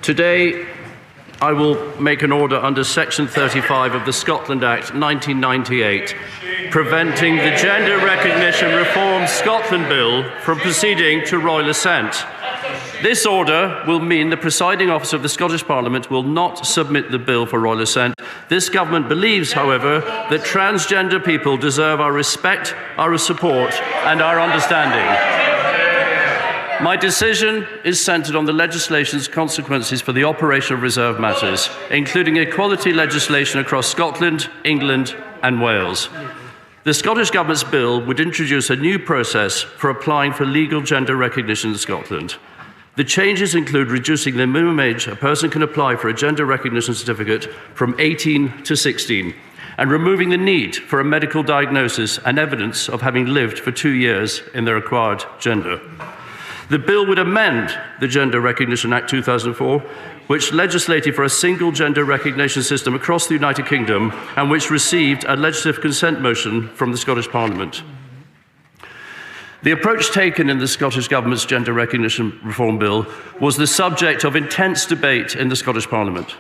Today, I will make an order under Section 35 of the Scotland Act 1998, preventing the Gender Recognition Reform Scotland Bill from proceeding to royal assent. This order will mean the presiding officer of the Scottish Parliament will not submit the bill for royal assent. This government believes, however, that transgender people deserve our respect, our support, and our understanding. My decision is centred on the legislation's consequences for the operation of reserved matters, including equality legislation across Scotland, England, and Wales. The Scottish Government's bill would introduce a new process for applying for legal gender recognition in Scotland. The changes include reducing the minimum age a person can apply for a gender recognition certificate from 18 to 16, and removing the need for a medical diagnosis and evidence of having lived for 2 years in their acquired gender. The bill would amend the Gender Recognition Act 2004, which legislated for a single gender recognition system across the United Kingdom and which received a legislative consent motion from the Scottish Parliament. The approach taken in the Scottish Government's Gender Recognition Reform Bill was the subject of intense debate in the Scottish Parliament.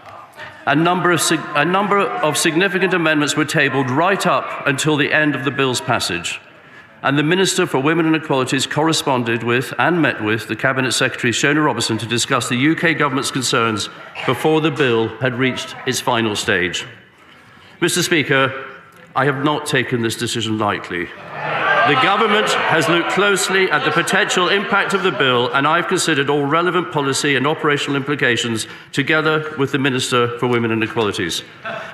A number of significant amendments were tabled right up until the end of the bill's passage. And the Minister for Women and Equalities corresponded with and met with the Cabinet Secretary Shona Robertson to discuss the UK Government's concerns before the bill had reached its final stage. Mr. Speaker, I have not taken this decision lightly. The Government has looked closely at the potential impact of the bill, and I've considered all relevant policy and operational implications together with the Minister for Women and Equalities.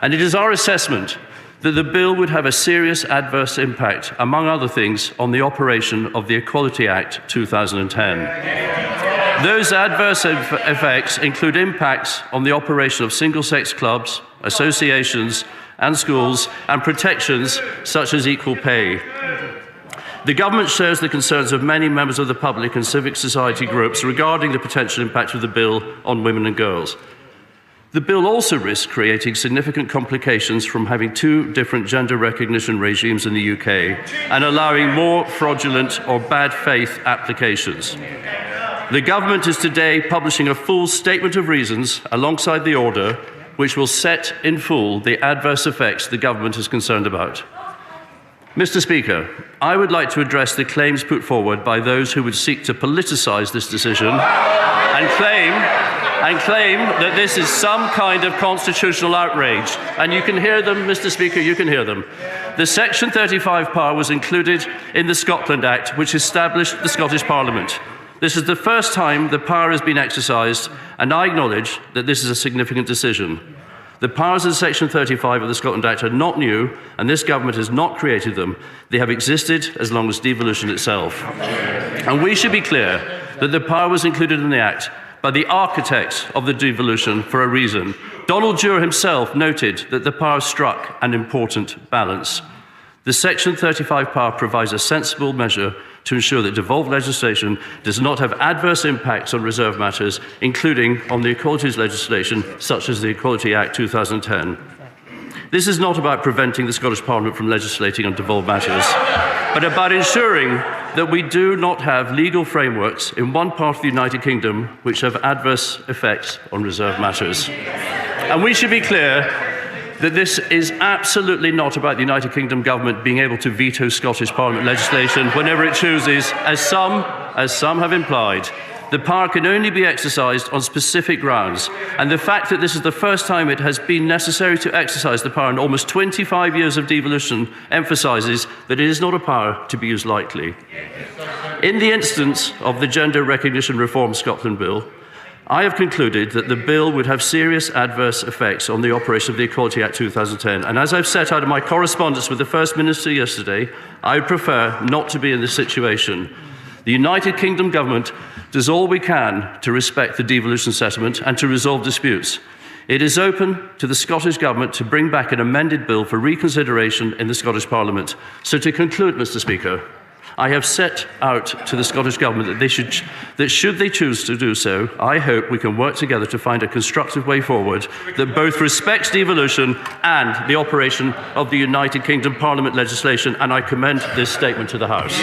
And it is our assessment that the bill would have a serious adverse impact, among other things, on the operation of the Equality Act 2010. Those adverse effects include impacts on the operation of single-sex clubs, associations and schools, and protections such as equal pay. The Government shares the concerns of many members of the public and civic society groups regarding the potential impact of the bill on women and girls. The bill also risks creating significant complications from having two different gender recognition regimes in the UK and allowing more fraudulent or bad faith applications. The Government is today publishing a full statement of reasons alongside the order, which will set in full the adverse effects the Government is concerned about. Mr. Speaker, I would like to address the claims put forward by those who would seek to politicise this decision and claim that this is some kind of constitutional outrage. And you can hear them, Mr. Speaker, you can hear them. The Section 35 power was included in the Scotland Act, which established the Scottish Parliament. This is the first time the power has been exercised, and I acknowledge that this is a significant decision. The powers in Section 35 of the Scotland Act are not new, and this government has not created them. They have existed as long as devolution itself. And we should be clear that the power was included in the Act by the architects of the devolution for a reason. Donald Dewar himself noted that the power struck an important balance. The Section 35 power provides a sensible measure to ensure that devolved legislation does not have adverse impacts on reserved matters, including on the equalities legislation, such as the Equality Act 2010. This is not about preventing the Scottish Parliament from legislating on devolved matters, but about ensuring that we do not have legal frameworks in one part of the United Kingdom which have adverse effects on reserved matters. And we should be clear that this is absolutely not about the United Kingdom government being able to veto Scottish Parliament legislation whenever it chooses, as some have implied. The power can only be exercised on specific grounds, and the fact that this is the first time it has been necessary to exercise the power in almost 25 years of devolution emphasises that it is not a power to be used lightly. In the instance of the Gender Recognition Reform Scotland Bill, I have concluded that the bill would have serious adverse effects on the operation of the Equality Act 2010, and as I've set out in my correspondence with the First Minister yesterday, I would prefer not to be in this situation. The United Kingdom government does all we can to respect the devolution settlement and to resolve disputes. It is open to the Scottish Government to bring back an amended bill for reconsideration in the Scottish Parliament. So to conclude, Mr. Speaker, I have set out to the Scottish Government that should they choose to do so, I hope we can work together to find a constructive way forward that both respects devolution and the operation of the United Kingdom Parliament legislation, and I commend this statement to the House.